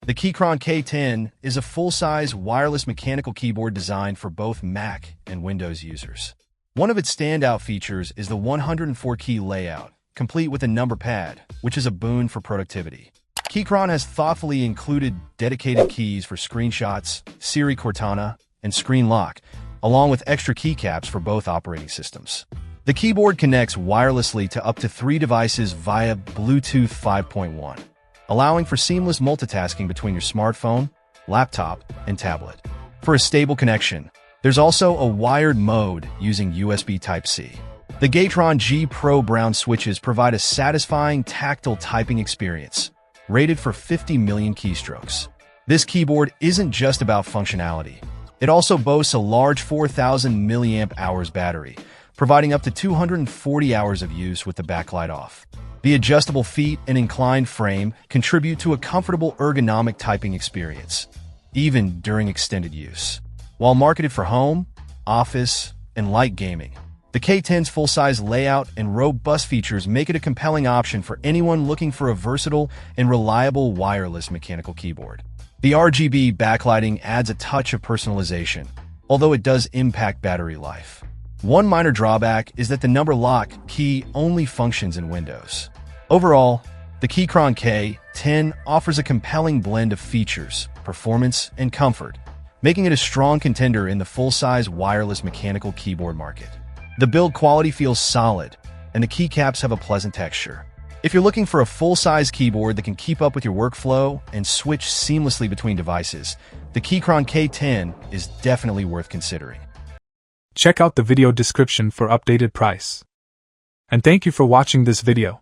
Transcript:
The Keychron K10 is a full-size wireless mechanical keyboard designed for both Mac and Windows users. One of its standout features is the 104-key layout, complete with a number pad, which is a boon for productivity. Keychron has thoughtfully included dedicated keys for screenshots, Siri Cortana, and screen lock, along with extra keycaps for both operating systems. The keyboard connects wirelessly to up to 3 devices via Bluetooth 5.1, allowing for seamless multitasking between your smartphone, laptop, and tablet. For a stable connection, there's also a wired mode using USB Type-C. The Keychron G Pro Brown switches provide a satisfying tactile typing experience, rated for 50 million keystrokes. This keyboard isn't just about functionality. It also boasts a large 4,000 mAh battery, providing up to 240 hours of use with the backlight off. The adjustable feet and inclined frame contribute to a comfortable ergonomic typing experience, even during extended use. While marketed for home, office, and light gaming, the K10's full-size layout and robust features make it a compelling option for anyone looking for a versatile and reliable wireless mechanical keyboard. The RGB backlighting adds a touch of personalization, although it does impact battery life. One minor drawback is that the number lock key only functions in Windows. Overall, the Keychron K10 offers a compelling blend of features, performance, and comfort, making it a strong contender in the full-size wireless mechanical keyboard market. The build quality feels solid, and the keycaps have a pleasant texture. If you're looking for a full-size keyboard that can keep up with your workflow and switch seamlessly between devices, the Keychron K10 is definitely worth considering. Check out the video description for updated price. And thank you for watching this video.